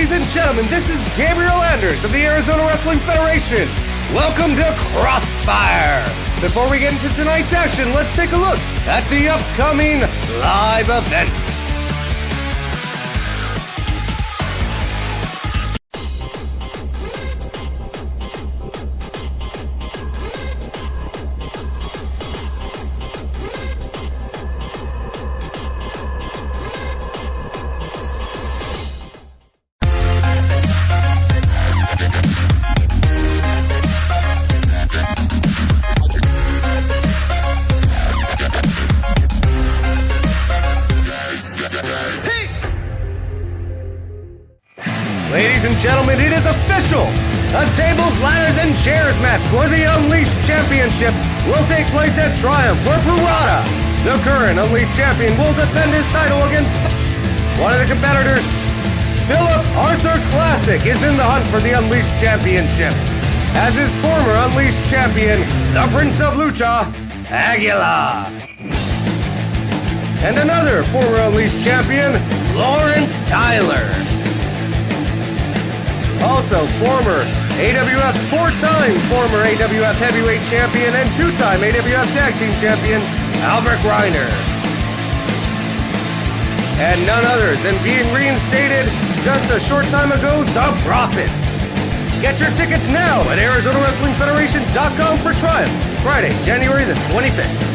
Ladies and gentlemen, this is Gabriel Anders of the Arizona Wrestling Federation. Welcome to Crossfire. Before we get into tonight's action, let's take a look at the upcoming live events. Ladies and gentlemen, it is official! A tables, ladders, and chairs match for the Unleashed Championship will take place at Triumph, where PARADA, the current Unleashed Champion, will defend his title against one of the competitors. Philip Arthur Classic is in the hunt for the Unleashed Championship, as his former Unleashed Champion, the Prince of Lucha, Aguila. And another former Unleashed Champion, Lawrence Tyler. Also, four-time former AWF Heavyweight Champion and two-time AWF Tag Team Champion, Albert Reiner. And none other than being reinstated just a short time ago, the Profits. Get your tickets now at ArizonaWrestlingFederation.com for Triumph, Friday, January the 25th.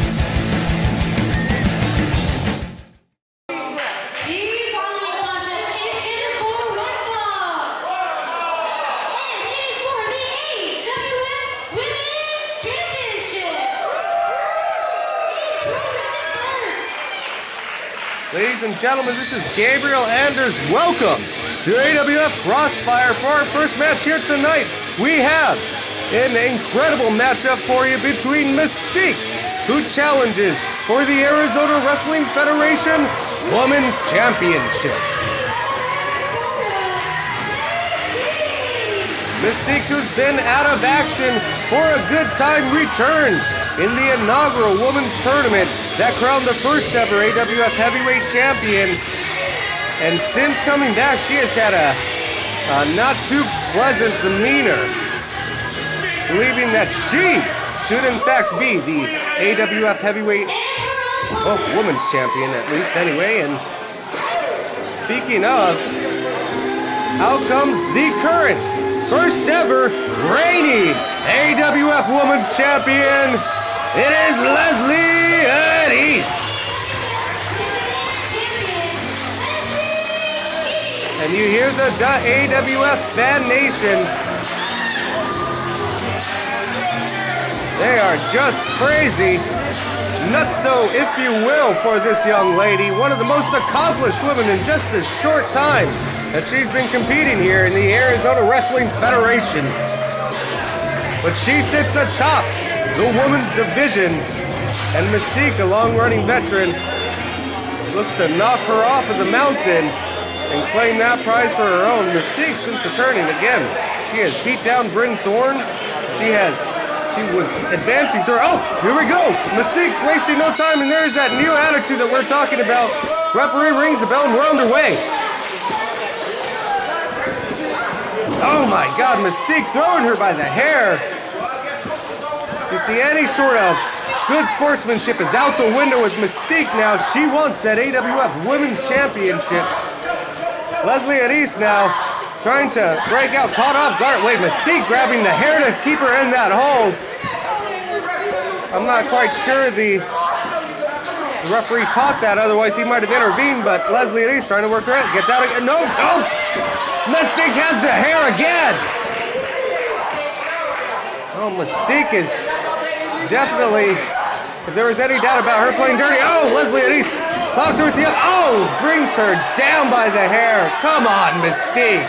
Ladies and gentlemen, this is Gabriel Anders. Welcome to AWF Crossfire. For our first match here tonight, we have an incredible matchup for you between MYSTIQ, who challenges for the Arizona Wrestling Federation Women's Championship. MYSTIQ, who's been out of action for a good time, returned in the inaugural women's tournament that crowned the first ever AWF Heavyweight Champion. And since coming back, she has had a not too pleasant demeanor, believing that she should in fact be the AWF Heavyweight, Women's Champion at least anyway. And speaking of, out comes the current first ever reigning AWF Women's Champion. It is Leslie Adis. And you hear the AWF fan nation. They are just crazy. Nutso, if you will, for this young lady. One of the most accomplished women in just this short time that she's been competing here in the Arizona Wrestling Federation. But she sits atop the women's division, and MYSTIQ, a long-running veteran, looks to knock her off of the mountain and claim that prize for her own. MYSTIQ, since returning again, she has beat down Bryn Thorne. She was advancing through. Oh, here we go. MYSTIQ wasting no time, and there's that new attitude that we're talking about. Referee rings the bell, and we're underway. Oh my God, MYSTIQ throwing her by the hair. You see, any sort of good sportsmanship is out the window with MYSTIQ now. She wants that AWF Women's Championship. Leslie Adis now trying to break out, caught off guard. Wait, MYSTIQ grabbing the hair to keep her in that hold. I'm not quite sure the referee caught that, otherwise he might have intervened, but Leslie Adis trying to work her out. Gets out again. No! MYSTIQ has the hair again! Oh, MYSTIQ is definitely, if there was any doubt about her playing dirty. Oh, Leslie Adis clocks her with the, brings her down by the hair. Come on, MYSTIQ.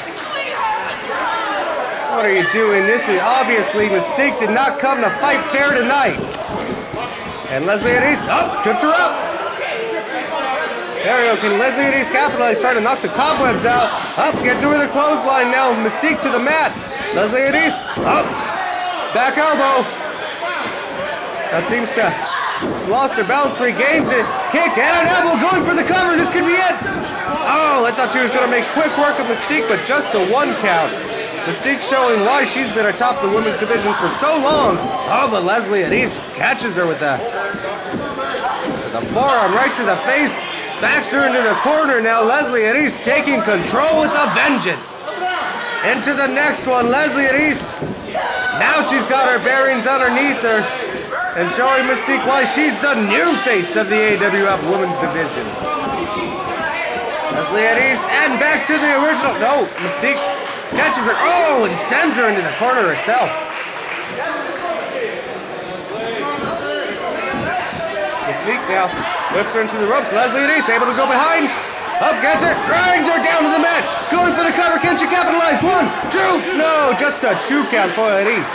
What are you doing? This is obviously, MYSTIQ did not come to fight fair tonight. And Leslie Adis, trips her up. There we go. Can Leslie Adis capitalize, trying to knock the cobwebs out? Gets her with a clothesline now. MYSTIQ to the mat. Leslie Adis, back elbow. That seems to lost her balance, regains it. Kick and an elbow, going for the cover. This could be it. Oh, at the thought she was going to make quick work of Mystique, but just a 1 count. Mystique showing why she's been atop the women's division for so long. Oh, but Leslie Aris catches her with a forearm right to the face. Backs her into the corner now. Leslie Aris taking control with a vengeance. Into the next one, Leslie Aris. Now she's got her bearings underneath her and showing Mystique why she's the new face of the AWF women's division. Leslie Aris, and back to the original. No, Mystique catches her. Oh, and sends her into the corner herself. Mystique now whips her into the ropes. Leslie Aris able to go behind. Up, gets her, brings her down to the mat. Going for the cover. Can she capitalize? 1, 2. No, just a 2 count for Aris.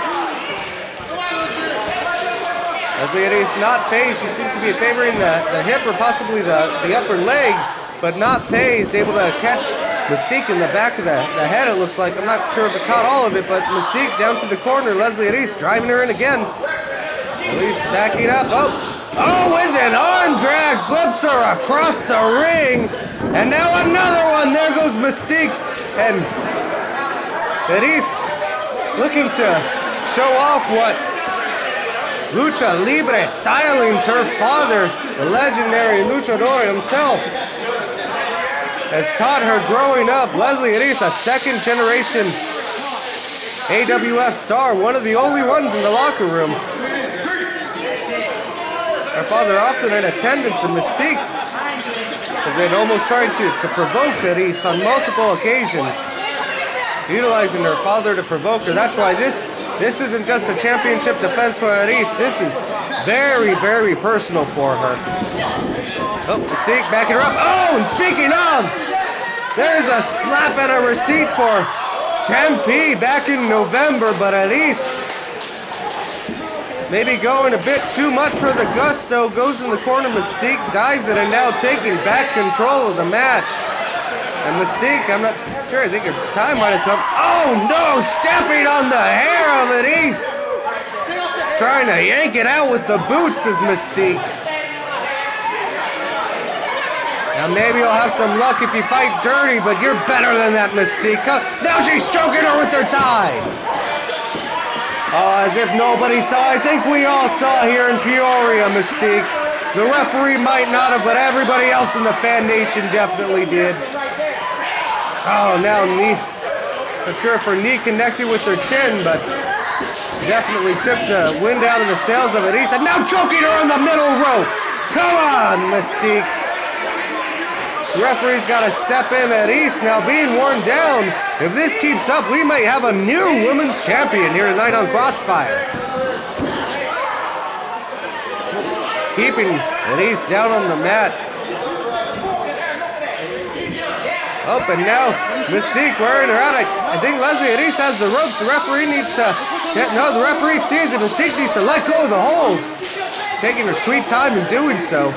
Leslie Aris not phased. She seemed to be favoring the hip or possibly the upper leg, but not phased. Able to catch Mystique in the back of the head, it looks like. I'm not sure if it caught all of it, but Mystique down to the corner. Leslie Aris driving her in again. Aris backing up. Oh, with an arm drag, flips her across the ring. And now another one. There goes Mystique. And Aris looking to show off what Lucha Libre stylings her father, the legendary luchador himself, has taught her growing up. Leslie Aris, a second generation AWF star, one of the only ones in the locker room. Her father often in attendance, and Mystique has been almost trying to provoke Aris on multiple occasions, utilizing her father to provoke her. That's why this isn't just a championship defense for Aris. This is very, very personal for her. Oh, Mystique backing her up. Oh, and speaking of, there's a slap and a receipt for Tempe back in November, but Aris maybe going a bit too much for the gusto. Goes in the corner, Mystique dives it, and now taking back control of the match. And Mystique, I'm not sure, I think her time might have come. Oh no, stepping on the hair of Aris. Trying to yank it out with the boots is Mystique. Now maybe you'll have some luck if you fight dirty, but you're better than that, Mystique. Now she's choking her with her tie. Oh, as if nobody saw. I think we all saw here in Peoria, Mystique. The referee might not have, but everybody else in the fan nation definitely did. Oh, now knee. Not sure if her knee connected with her chin, but definitely took the wind out of the sails of Aris. And now choking her on the middle rope. Come on, Mystique. The referee's got to step in. Aris now being worn down. If this keeps up, we may have a new women's champion here tonight on Crossfire. Keeping Aris down on the mat. Up and now Mystique wearing her out. I think Leslie Aris has the ropes. The referee needs to. No, the referee sees it. Mystique needs to let go of the hold. Taking her sweet time in doing so.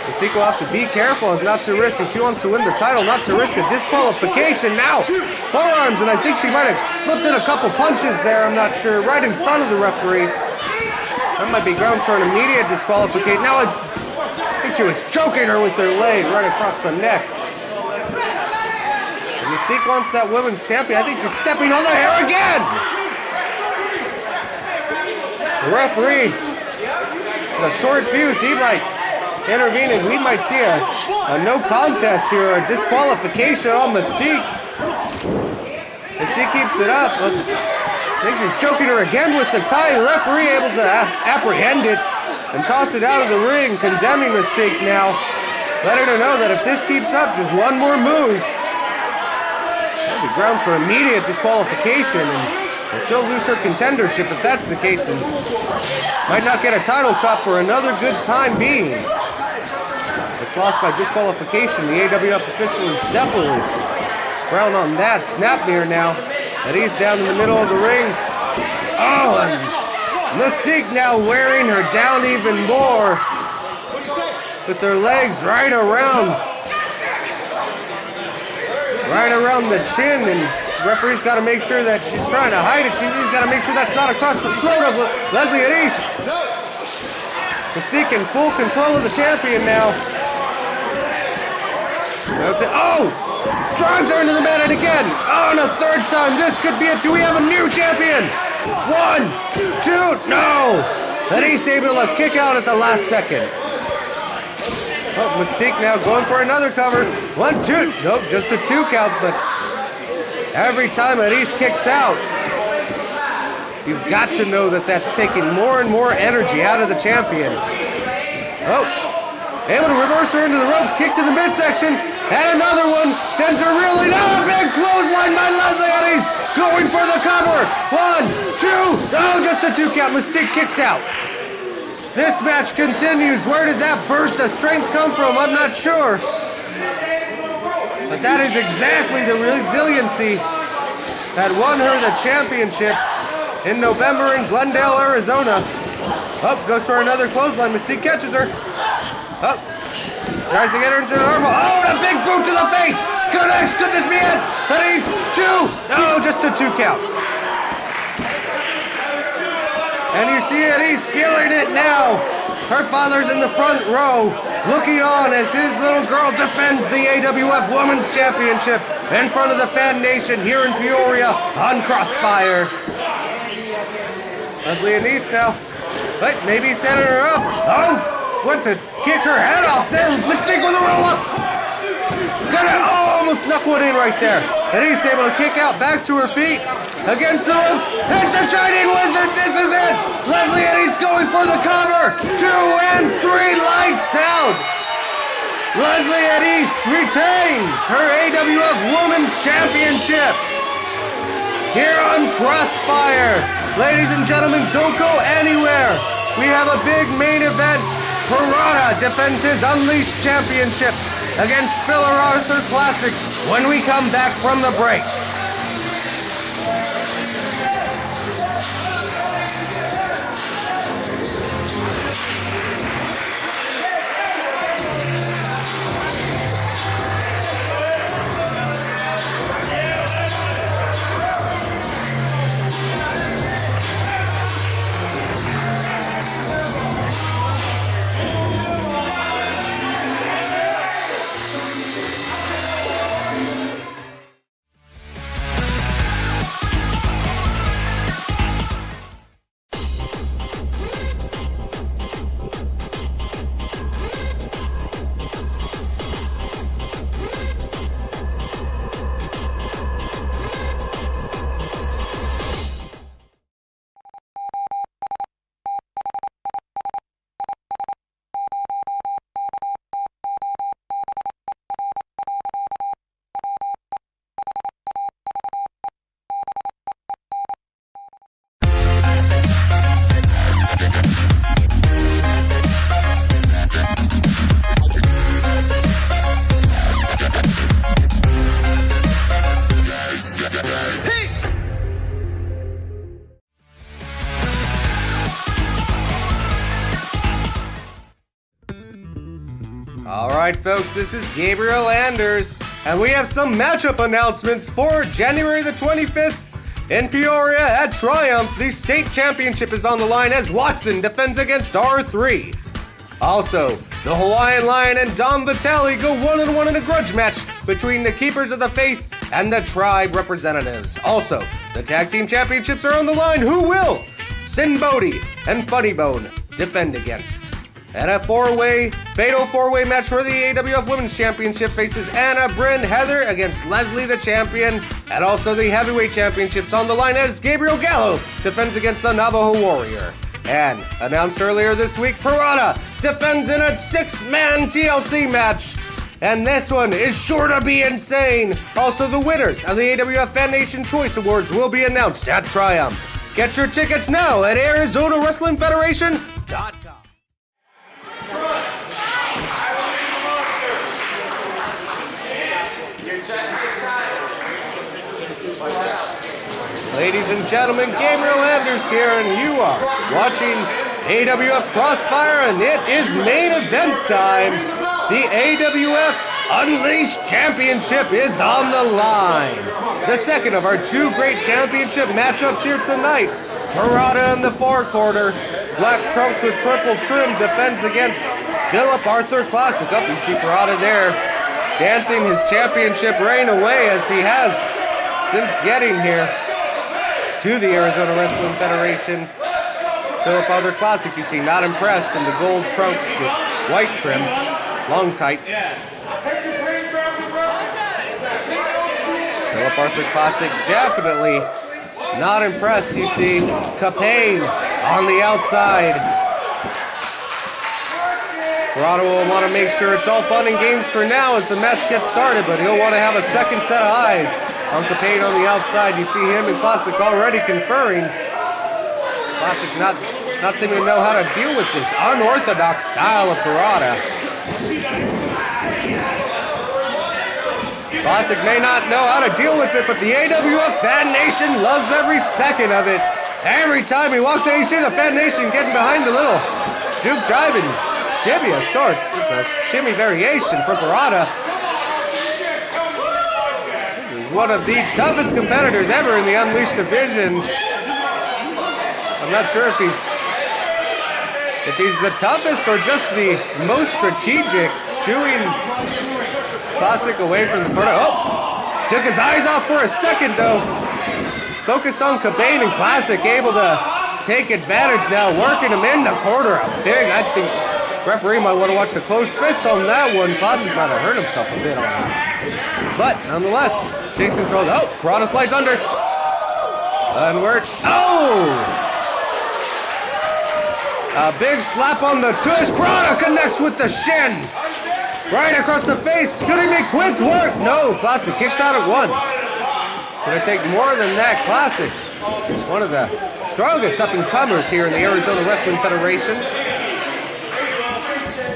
Mystique will have to be careful as not to risk, if she wants to win the title, not to risk a disqualification. Now, forearms, and I think she might have slipped in a couple punches there, I'm not sure, right in front of the referee. That might be grounds for an immediate disqualification. Now, I think she was choking her with her leg right across the neck. And Mystique wants that women's champion. I think she's stepping on the hair again. The referee, with a short fuse, he might intervene, and we might see a no contest here, a disqualification on Mystique. If she keeps it up, I think she's choking her again with the tie. The referee able to apprehend it and toss it out of the ring, condemning Mystique now. Letting her know that if this keeps up, just one more move, that'll be grounds for immediate disqualification, and she'll lose her contendership if that's the case, and might not get a title shot for another good time being. It's lost by disqualification. The AWF officials definitely frown on that. Snapmere now. Aris down in the middle of the ring. Oh, and Mystique now wearing her down even more with her legs right around the chin, and the referee's got to make sure that she's trying to hide it. She's got to make sure that's not across the throat of Leslie Aris. Mystique in full control of the champion now. That's it. Oh! Drives her into the mat and again. Oh, and a third time. This could be it. Do we have a new champion? 1, 2, no! And he's able to kick out at the last second. Oh, MYSTIQ now going for another cover. 1, 2. Nope, just a 2 count, but every time Aris kicks out, you've got to know that that's taking more and more energy out of the champion. Oh, able to reverse her into the ropes, kick to the midsection, and another one sends her reeling. Oh, a big clothesline by Leslie Aris, going for the cover. 1, 2, oh, just a 2 count. MYSTIQ kicks out. This match continues. Where did that burst of strength come from? I'm not sure. But that is exactly the resiliency that won her the championship in November in Glendale, Arizona. Oh, goes for another clothesline. MYSTIQ catches her. Oh, tries to get her into an armbar. Oh, and a big boot to the face. Connects. Could this be it? But he's 2. No, just a 2 count. And you see it, he's feeling it now. Her father's in the front row, looking on as his little girl defends the AWF Women's Championship in front of the fan nation here in Peoria on Crossfire. Leslie Anise now. Wait, maybe he's setting her up. Oh, went to kick her head off there. MYSTIQ with a roll up. Almost snuck one in right there. And he's able to kick out back to her feet. Against the ropes, it's a Shining Wizard, this is it! Leslie Anise going for the cover, 2 and 3, lights out! Leslie Anise retains her AWF Women's Championship here on Crossfire. Ladies and gentlemen, don't go anywhere. We have a big main event. PARADA defends his Unleashed Championship against Phil Arthur Classic when we come back from the break. Alright folks, this is Gabriel Anders, and we have some matchup announcements for January the 25th in Peoria at Triumph. The state championship is on the line as Watson defends against R3. Also, the Hawaiian Lion and Dom Vitale go 1-1 in a grudge match between the Keepers of the Faith and the Tribe representatives. Also, the tag team championships are on the line. Who will Sin Bodhi and Funny Bone defend against? And a fatal four-way match for the AWF Women's Championship faces Anna, Bryn, Heather against Leslie the Champion. And also the Heavyweight Championships on the line as Gabriel Gallo defends against the Navajo Warrior. And announced earlier this week, PARADA defends in a 6-man TLC match. And this one is sure to be insane. Also, the winners of the AWF Fan Nation Choice Awards will be announced at Triumph. Get your tickets now at ArizonaWrestlingFederation.com. Ladies and gentlemen, Gabriel Anders here, and you are watching AWF Crossfire, and it is main event time. The AWF Unleashed Championship is on the line. The second of our two great championship matchups here tonight. PARADA in the four-quarter. Black trunks with purple trim defends against Philip Arthur Classic. Up, you see PARADA there. dancing his championship reign away as he has since getting here to the Arizona Wrestling Federation. Philip Arthur Classic, you see, not impressed in the gold trunks with white trim, long tights. Philip Arthur Classic definitely not impressed, you see. CAPANE on the outside. Parada will want to make sure it's all fun and games for now as the match gets started, but he'll want to have a second set of eyes on CAPANE on the outside. You see him and Classic already conferring. Classic not seeming to know how to deal with this unorthodox style of Parada. Classic may not know how to deal with it, but the AWF Fan Nation loves every second of it. Every time he walks in, you see the Fan Nation getting behind the little juke jive and shimmy of sorts. It's a shimmy variation from Parada. This is one of the toughest competitors ever in the Unleashed division. I'm not sure if he's the toughest or just the most strategic, shooing Classic away from the Parada. Oh, took his eyes off for a second though. Focused on CAPANE, and Classic able to take advantage now, working him in the corner. Big, I think referee might want to watch the closed fist on that one. Classic might have hurt himself a bit on that. But nonetheless, takes control. Oh, Parada slides under. Onward. Oh! A big slap on the tush. Parada connects with the shin. Right across the face. Gonna be quick work. No, Classic kicks out at one. Gonna take more than that. Classic, one of the strongest up-and-comers here in the Arizona Wrestling Federation.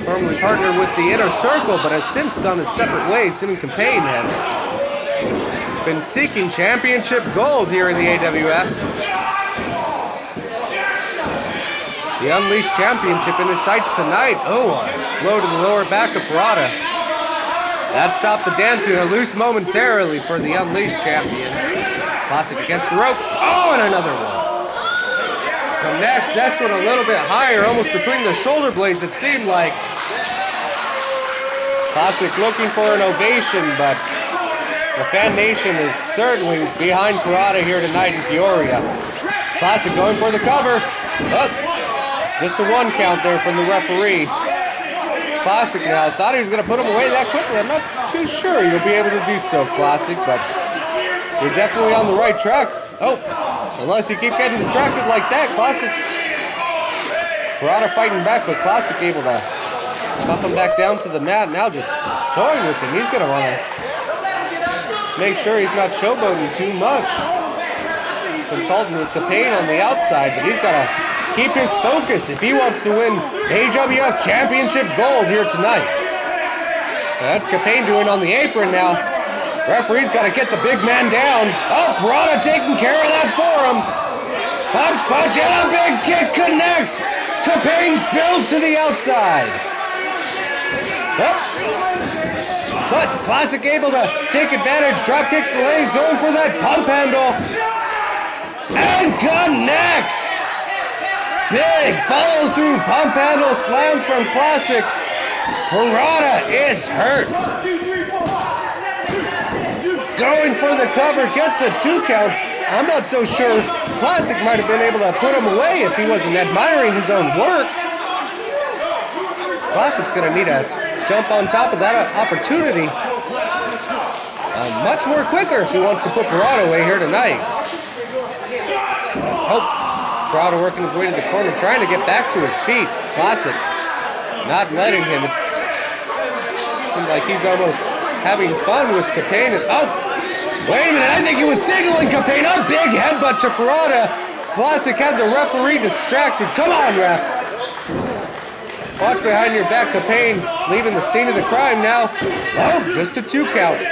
Formerly partnered with the Inner Circle, but has since gone his separate ways. Him and CAPANE have been seeking championship gold here in the AWF. The Unleashed Championship in his sights tonight. Oh, blow to the lower back of Parada. That stopped the dancing, or loose momentarily for the Unleashed champion. Classic against the ropes. Oh, and another one. Connects this one a little bit higher, almost between the shoulder blades, it seemed like. Classic looking for an ovation, but the Fan Nation is certainly behind Parada here tonight in Peoria. Classic going for the cover. Oh. Just a one count there from the referee. Classic now. Thought he was going to put him away that quickly. I'm not too sure you'll be able to do so, Classic, but you're definitely on the right track. Oh, unless you keep getting distracted like that, Classic. Parada fighting back, but Classic able to slap him back down to the mat. Now just toying with him. He's going to want to make sure he's not showboating too much. Consulting with CAPANE on the outside, but he's got to keep his focus if he wants to win AWF Championship gold here tonight. That's CAPANE doing on the apron now. Referee's got to get the big man down. Oh, Parada taking care of that for him. Punch, and a big kick connects. CAPANE spills to the outside. But Classic able to take advantage. Drop kicks the legs, going for that pump handle. And connects. Big follow-through pump handle slam from Classic. Parada is hurt. Going for the cover, gets a 2 count. I'm not so sure Classic might have been able to put him away if he wasn't admiring his own work. Classic's going to need to jump on top of that opportunity much more quicker if he wants to put Parada away here tonight. Parada working his way to the corner, trying to get back to his feet. Classic not letting him. It seems like he's almost having fun with CAPANE. Oh, wait a minute, I think he was signaling CAPANE. A big headbutt to Parada. Classic had the referee distracted. Come on, ref. Watch behind your back. CAPANE leaving the scene of the crime now. Oh, just a 2 count.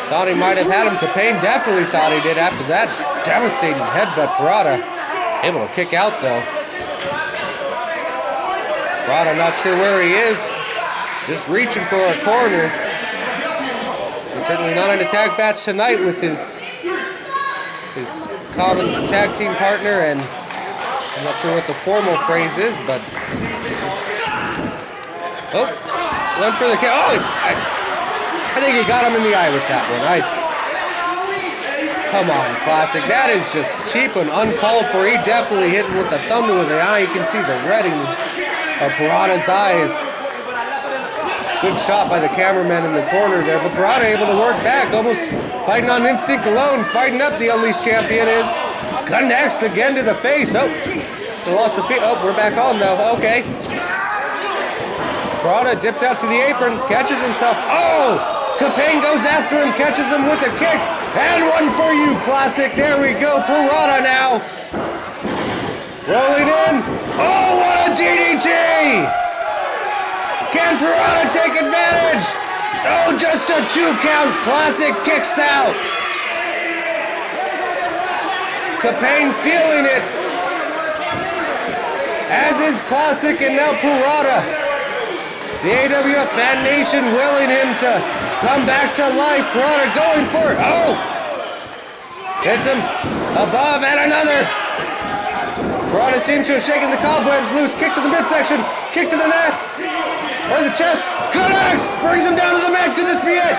Thought he might have had him. CAPANE definitely thought he did after that devastating headbutt. Parada able to kick out though. Parada not sure where he is. Just reaching for a corner. He's certainly not in a tag match tonight with his common tag team partner, and I'm not sure what the formal phrase is, but oh, went for the kick. Oh, I think he got him in the eye with that one. Come on, Classic. That is just cheap and uncalled for. He definitely hit him with the thumb with the eye. You can see the redding of Parada's eyes. Good shot by the cameraman in the corner there, but Parada able to work back, almost fighting on instinct alone, fighting up the Unleashed champion is. Connects again to the face. Oh, they lost the feet. Oh, we're back on though. Okay. Parada dipped out to the apron, catches himself. Oh, CAPANE goes after him, catches him with a kick. And one for you, Classic. There we go. Parada now. Rolling in. Oh, what a DDT! Can Parada take advantage? Oh, just a 2 count. Classic kicks out. CAPANE feeling it. As is Classic, and now Parada. The AWF Fan Nation willing him to come back to life. Parada going for it. Oh! Hits him above and another. Parada seems to have shaken the cobwebs loose. Kick to the midsection. Kick to the neck. Or the chest. Connects. Brings him down to the mat. Could this be it?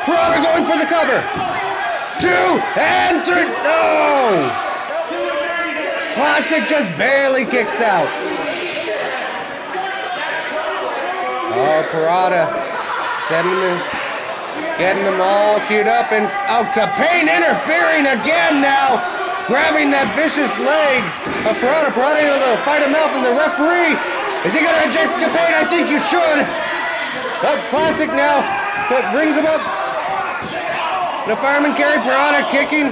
Parada going for the cover. 2 and 3. No! Classic just barely kicks out. Oh, Parada setting him, getting them all queued up, and oh, CAPANE interfering again now, grabbing that vicious leg of Parada. Parada able to fight him out from the referee. Is he going to eject CAPANE? I think you should. But Classic now, but brings him up. The fireman carry. Parada kicking.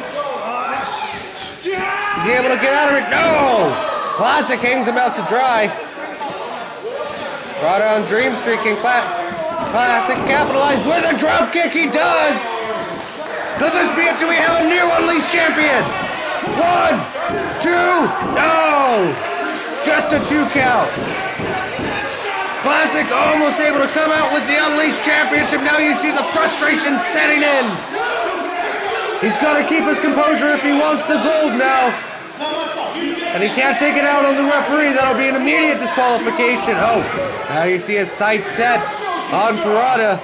Is he able to get out of it? No! Classic hangs him out to dry. Parada on Dream Streak, and Classic capitalized with a drop kick. He does. Could this be it? Do we have a new Unleashed champion? 1, 2, no! Just a 2 count. Classic almost able to come out with the Unleashed championship. Now you see the frustration setting in. He's got to keep his composure if he wants the gold now. And he can't take it out on the referee. That'll be an immediate disqualification. Oh, now you see his sights set on Parada.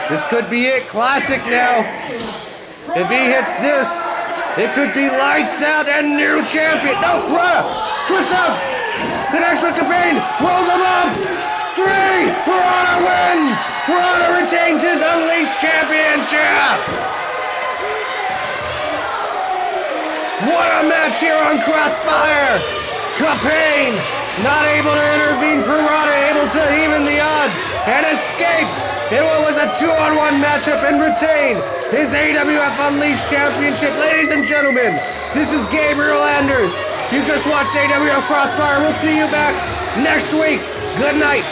This could be it. Classic now. If he hits this, it could be lights out and new champion. No, Parada twists up. Connects with CAPANE. Rolls him up. 3. Parada wins. Parada retains his Unleashed championship. What a match here on Crossfire! CAPANE not able to intervene. Parada able to even the odds and escape in what was a 2-on-1 matchup and retain his AWF Unleashed championship. Ladies and gentlemen, this is Gabriel Anders. You just watched AWF Crossfire. We'll see you back next week. Good night.